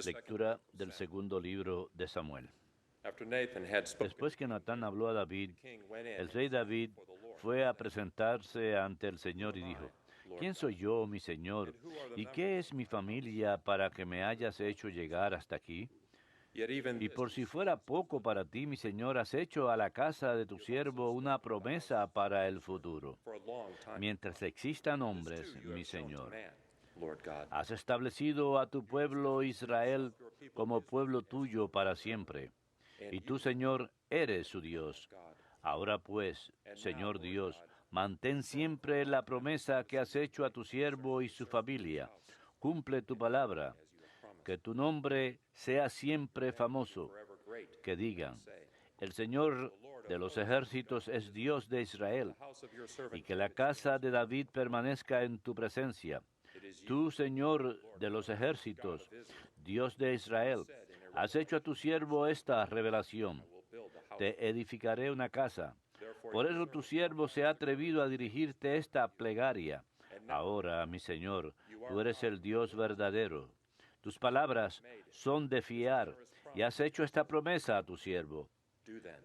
Lectura del segundo libro de Samuel. Después que Natán habló a David, el rey David fue a presentarse ante el Señor y dijo: ¿Quién soy yo, mi Señor? ¿Y qué es mi familia para que me hayas hecho llegar hasta aquí? Y por si fuera poco para ti, mi Señor, has hecho a la casa de tu siervo una promesa para el futuro. Mientras existan hombres, mi Señor, has establecido a tu pueblo Israel como pueblo tuyo para siempre. Y tú, Señor, eres su Dios. Ahora pues, Señor Dios, mantén siempre la promesa que has hecho a tu siervo y su familia. Cumple tu palabra. Que tu nombre sea siempre famoso. Que digan: el Señor de los ejércitos es Dios de Israel. Y que la casa de David permanezca en tu presencia. Tú, Señor de los ejércitos, Dios de Israel, has hecho a tu siervo esta revelación: te edificaré una casa. Por eso tu siervo se ha atrevido a dirigirte esta plegaria. Ahora, mi Señor, tú eres el Dios verdadero. Tus palabras son de fiar, y has hecho esta promesa a tu siervo.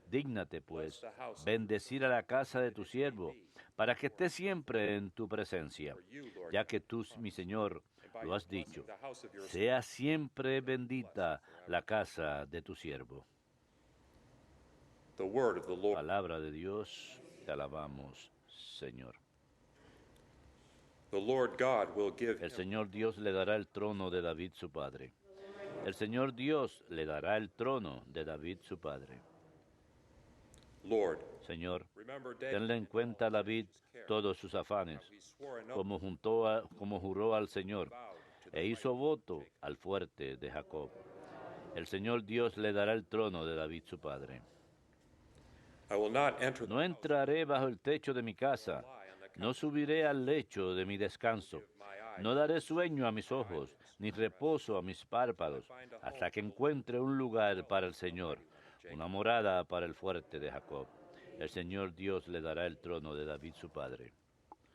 Dígnate, pues, bendecir a la casa de tu siervo, para que esté siempre en tu presencia, ya que tú, mi Señor, lo has dicho. Sea siempre bendita la casa de tu siervo. Palabra de Dios, te alabamos, Señor. El Señor Dios le dará el trono de David su padre. El Señor Dios le dará el trono de David su padre. Señor, tenle en cuenta a David todos sus afanes, como juró al Señor, e hizo voto al fuerte de Jacob. El Señor Dios le dará el trono de David su padre. No entraré bajo el techo de mi casa, no subiré al lecho de mi descanso. No daré sueño a mis ojos, ni reposo a mis párpados, hasta que encuentre un lugar para el Señor, una morada para el fuerte de Jacob. El Señor Dios le dará el trono de David su padre.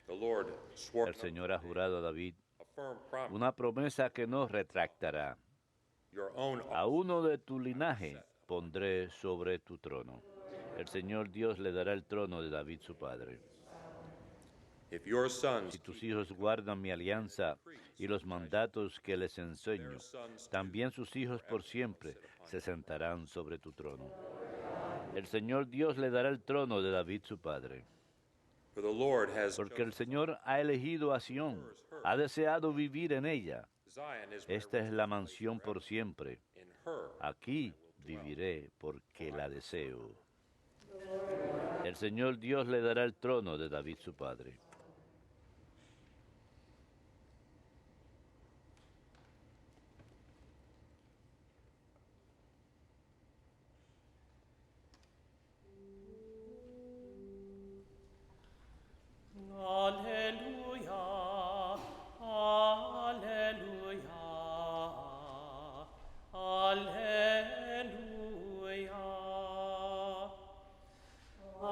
El Señor ha jurado a David una promesa que no retractará. A uno de tu linaje pondré sobre tu trono. El Señor Dios le dará el trono de David su padre. Si tus hijos guardan mi alianza y los mandatos que les enseño, también sus hijos por siempre se sentarán sobre tu trono. El Señor Dios le dará el trono de David su padre. Porque el Señor ha elegido a Sión, ha deseado vivir en ella. Esta es la mansión por siempre. Aquí viviré porque la deseo. El Señor Dios le dará el trono de David su padre. Alleluia, alleluia, alleluia,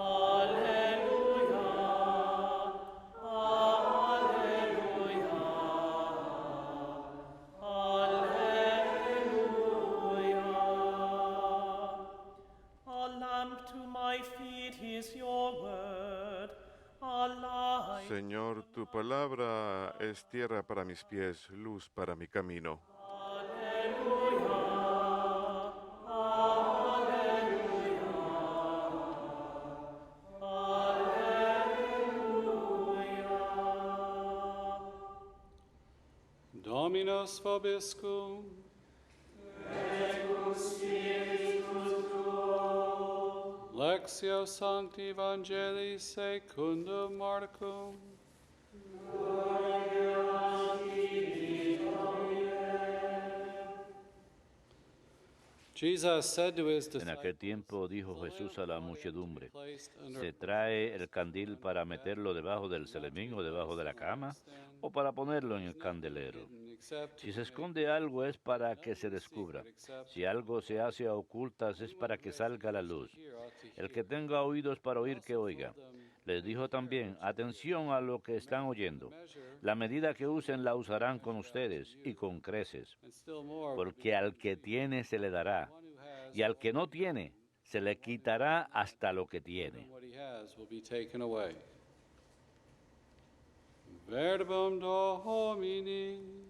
alleluia, alleluia, alleluia. A lamp to my feet is your word. Señor, tu palabra es tierra para mis pies, luz para mi camino. Dominus vobiscum. Lectio Sancti Evangelii secundum Marcum. En aquel tiempo dijo Jesús a la muchedumbre: ¿se trae el candil para meterlo debajo del celemín o debajo de la cama, o para ponerlo en el candelero? Si se esconde algo es para que se descubra. Si algo se hace a ocultas es para que salga a la luz. El que tenga oídos para oír, que oiga. Les dijo también, atención a lo que están oyendo. La medida que usen la usarán con ustedes y con creces, porque al que tiene se le dará, y al que no tiene se le quitará hasta lo que tiene. Verbum Domini.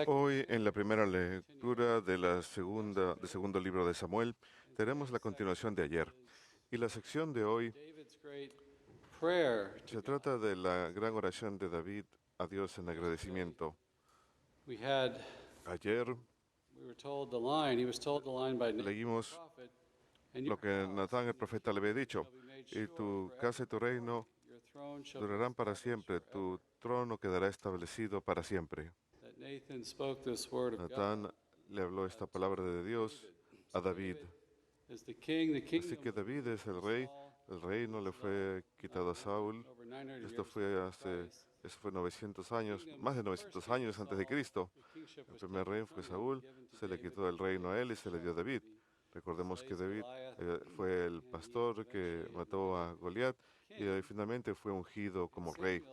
Hoy, en la primera lectura del segundo libro de Samuel, tenemos la continuación de ayer. Y la sección de hoy se trata de la gran oración de David a Dios en agradecimiento. Ayer leímos lo que Natán el profeta le había dicho, y tu casa y tu reino durarán para siempre, tu trono quedará establecido para siempre. Natán le habló esta palabra de Dios a David. Así que David es el reino le fue quitado a Saúl. Eso fue 900 años, más de 900 años antes de Cristo. El primer rey fue Saúl, se le quitó el reino a él y se le dio a David. Recordemos que David fue el pastor que mató a Goliat y finalmente fue ungido como rey.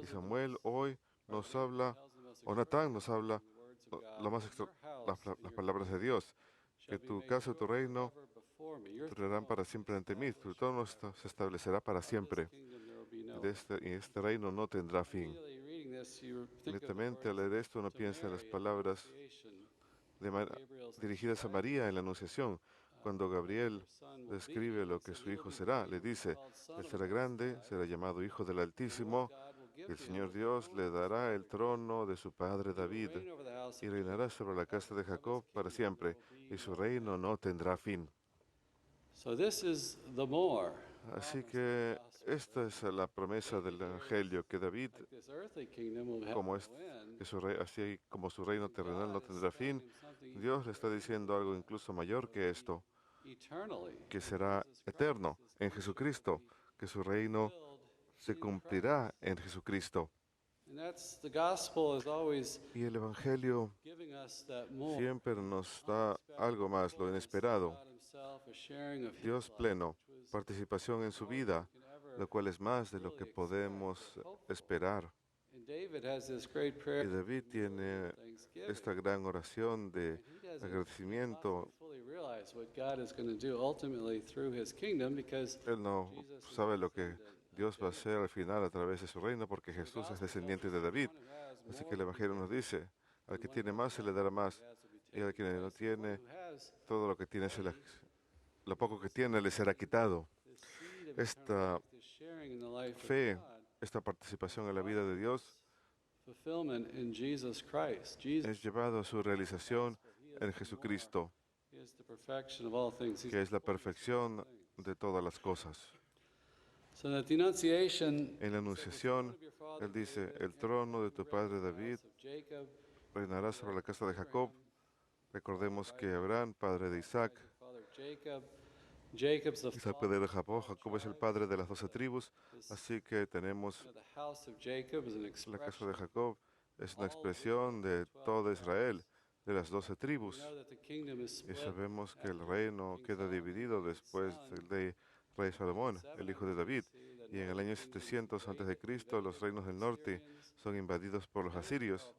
Y Samuel hoy nos habla, o Natán nos habla, las palabras de Dios, que tu casa y tu reino durarán para siempre ante mí, tu trono se establecerá para siempre, y este reino no tendrá fin. Inmediatamente al leer esto uno piensa en las palabras dirigidas a María en la Anunciación. Cuando Gabriel describe lo que su hijo será, le dice, él será grande, será llamado Hijo del Altísimo, y el Señor Dios le dará el trono de su padre David, y reinará sobre la casa de Jacob para siempre, y su reino no tendrá fin. Así que esta es la promesa del Evangelio, que David, así como su reino terrenal no tendrá fin, Dios le está diciendo algo incluso mayor que esto, que será eterno en Jesucristo, que su reino se cumplirá en Jesucristo. Y el Evangelio siempre nos da algo más, lo inesperado. Dios pleno, participación en su vida, lo cual es más de lo que podemos esperar. Y David tiene esta gran oración de agradecimiento. Él no sabe lo que Dios va a hacer al final a través de su reino, porque Jesús es descendiente de David. Así que el Evangelio nos dice, al que tiene más se le dará más, y al que no tiene, todo lo que tiene, lo poco que tiene le será quitado. Esta fe, esta participación en la vida de Dios es llevado a su realización en Jesucristo, que es la perfección de todas las cosas. En la Anunciación, Él dice, el trono de tu padre David reinará sobre la casa de Jacob. Recordemos que Abraham, padre de Isaac, Isaac padre de Jacob, Jacob es el padre de las 12 tribus, así que tenemos la casa de Jacob, es una expresión de todo Israel, de las 12 tribus. Y sabemos que el reino queda dividido después del rey Salomón, el hijo de David. Y en el año 700 a.C., los reinos del norte son invadidos por los asirios.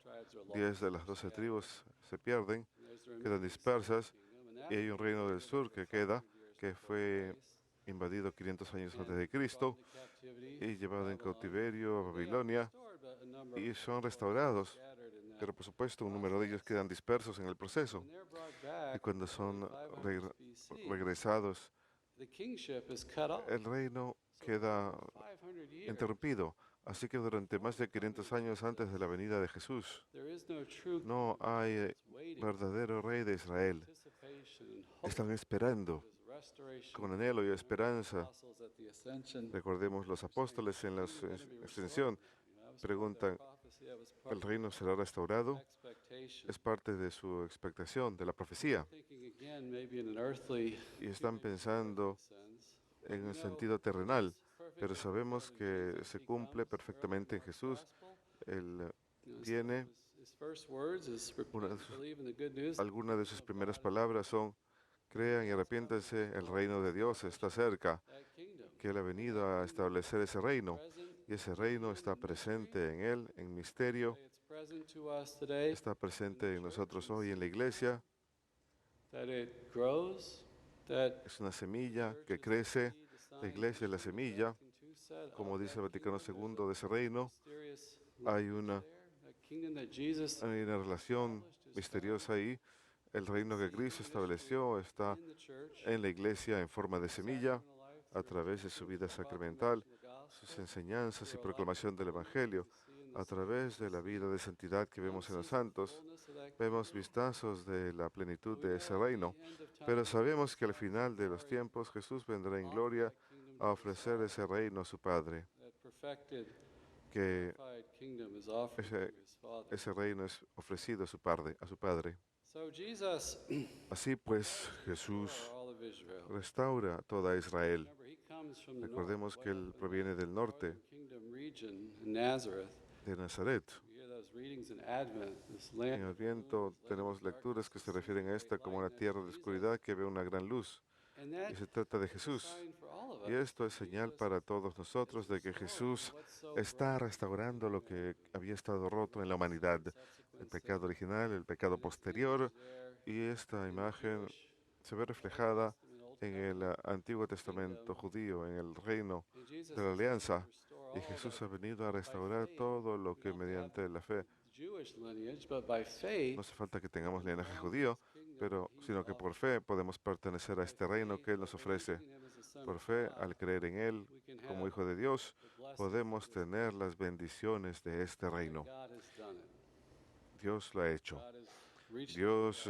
10 de las 12 tribus se pierden, quedan dispersas, y hay un reino del sur que fue invadido 500 años antes de Cristo y llevado en cautiverio a Babilonia, y son restaurados. Pero por supuesto un número de ellos quedan dispersos en el proceso. Y cuando son regresados, el reino queda interrumpido. Así que durante más de 500 años antes de la venida de Jesús, no hay verdadero rey de Israel. Están esperando con anhelo y esperanza. Recordemos los apóstoles en la ascensión. Preguntan, el reino será restaurado, es parte de su expectación, de la profecía. Y están pensando en el sentido terrenal, pero sabemos que se cumple perfectamente en Jesús. Él viene, algunas de sus primeras palabras son: crean y arrepiéntanse, el reino de Dios está cerca, que Él ha venido a establecer ese reino, y ese reino está presente en Él, en misterio, está presente en nosotros hoy en la iglesia. Es una semilla que crece, la iglesia es la semilla, como dice el Vaticano II, de ese reino. Hay una relación misteriosa ahí. El reino que Cristo estableció está en la iglesia en forma de semilla, a través de su vida sacramental, sus enseñanzas y proclamación del Evangelio, a través de la vida de santidad que vemos en los santos. Vemos vistazos de la plenitud de ese reino, pero sabemos que al final de los tiempos Jesús vendrá en gloria a ofrecer ese reino a su Padre, que ese reino es ofrecido a su Padre. Así pues, Jesús restaura toda Israel. Recordemos que Él proviene del norte, de Nazaret. En Adviento tenemos lecturas que se refieren a esta como una tierra de oscuridad que ve una gran luz. Y se trata de Jesús. Y esto es señal para todos nosotros de que Jesús está restaurando lo que había estado roto en la humanidad. El pecado original, el pecado posterior. Y esta imagen se ve reflejada en el Antiguo Testamento judío, en el reino de la alianza. Y Jesús ha venido a restaurar todo lo que mediante la fe. No hace falta que tengamos linaje judío, sino que por fe podemos pertenecer a este reino que Él nos ofrece. Por fe, al creer en Él como Hijo de Dios, podemos tener las bendiciones de este reino. Dios lo ha hecho. Dios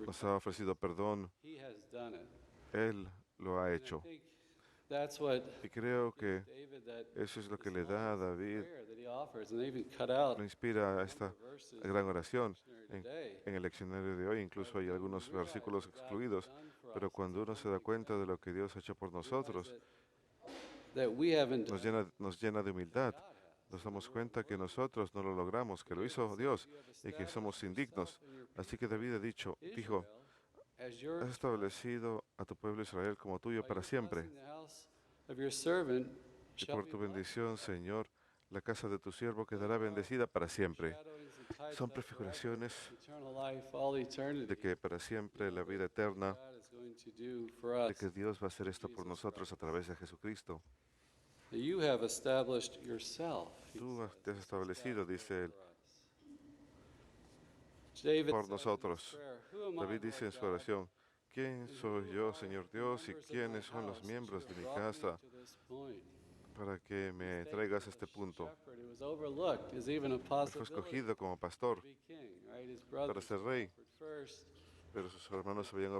nos ha ofrecido perdón. Él lo ha hecho. Y creo que eso es lo que le da a David, lo inspira a esta gran oración. En el leccionario de hoy incluso hay algunos versículos excluidos, pero cuando uno se da cuenta de lo que Dios ha hecho por nosotros, nos llena de humildad. Nos damos cuenta que nosotros no lo logramos, que lo hizo Dios y que somos indignos. Así que David dijo, has establecido a tu pueblo Israel como tuyo para siempre. Y por tu bendición, Señor, la casa de tu siervo quedará bendecida para siempre. Son prefiguraciones de que para siempre la vida eterna, de que Dios va a hacer esto por nosotros a través de Jesucristo. Tú te has establecido, dice él, por nosotros. David dice en su oración, ¿quién soy yo, Señor Dios, y quiénes son los miembros de mi casa para que me traigas a este punto? Él fue escogido como pastor para ser rey, pero sus hermanos habían sido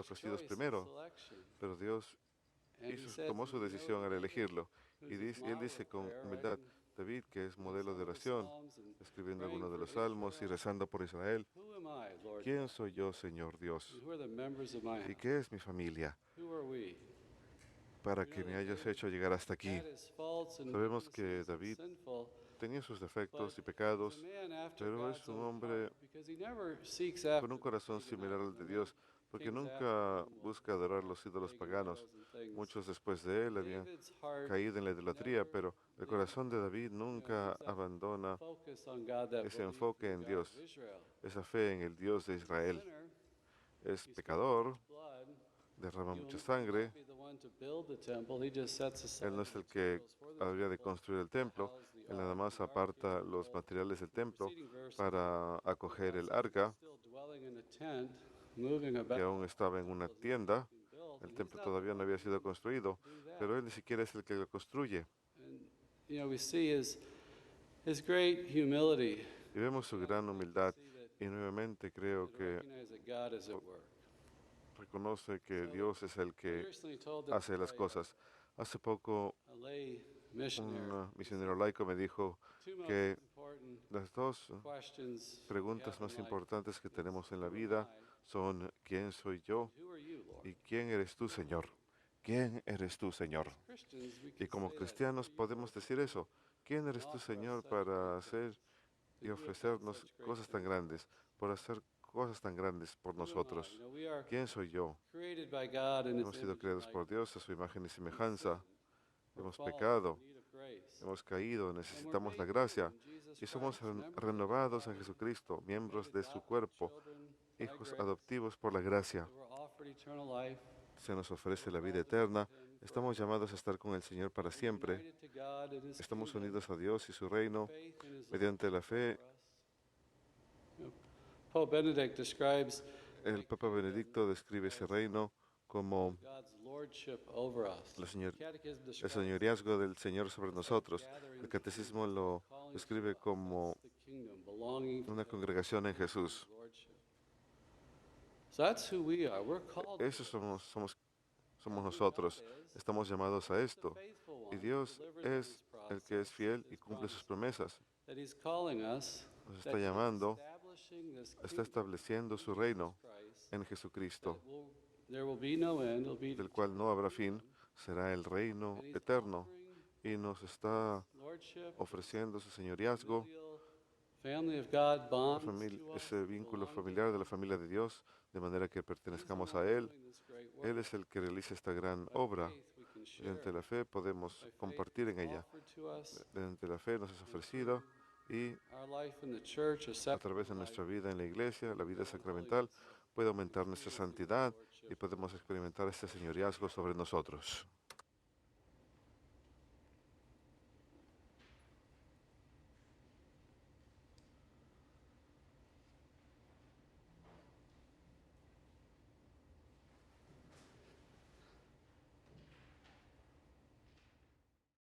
ofrecidos primero, pero Dios tomó su decisión al elegirlo. Y él dice con humildad, David, que es modelo de oración, escribiendo algunos de los salmos y rezando por Israel, ¿quién soy yo, Señor Dios? ¿Y qué es mi familia para que me hayas hecho llegar hasta aquí? Sabemos que David tenía sus defectos y pecados, pero es un hombre con un corazón similar al de Dios, porque nunca busca adorar los ídolos paganos. Muchos después de él habían caído en la idolatría, pero el corazón de David nunca abandona ese enfoque en Dios, esa fe en el Dios de Israel. Es pecador, derrama mucha sangre. Él no es el que habría de construir el templo. Él nada más aparta los materiales del templo para acoger el arca, que aún estaba en una tienda. El templo todavía no había sido construido, pero él ni siquiera es el que lo construye. Y vemos su gran humildad, y nuevamente creo que reconoce que Dios es el que hace las cosas. Hace poco Un misionero laico me dijo que las dos preguntas más importantes que tenemos en la vida son ¿quién soy yo? ¿Y quién eres tú, Señor? ¿Quién eres tú, Señor? Y como cristianos podemos decir eso. ¿Quién eres tú, Señor, para hacer y ofrecernos cosas tan grandes, por hacer cosas tan grandes por nosotros? ¿Quién soy yo? Hemos sido creados por Dios a su imagen y semejanza. Hemos pecado, hemos caído, necesitamos la gracia y somos renovados en Jesucristo, miembros de su cuerpo, hijos adoptivos por la gracia. Se nos ofrece la vida eterna. Estamos llamados a estar con el Señor para siempre. Estamos unidos a Dios y su reino mediante la fe. El Papa Benedicto describe ese reino como el señoreazgo del Señor sobre nosotros. El catecismo lo describe como una congregación en Jesús. Eso somos nosotros. Estamos llamados a esto. Y Dios es el que es fiel y cumple sus promesas. Nos está llamando, está estableciendo su reino en Jesucristo, del cual no habrá fin. Será el reino eterno y nos está ofreciendo su señoreazgo, ese vínculo familiar de la familia de Dios, de manera que pertenezcamos a Él. Él es el que realiza esta gran obra. Mediante la fe podemos compartir en ella. Mediante la fe nos es ofrecido y a través de nuestra vida en la iglesia, la vida sacramental, puede aumentar nuestra santidad y podemos experimentar este señoreazgo sobre nosotros.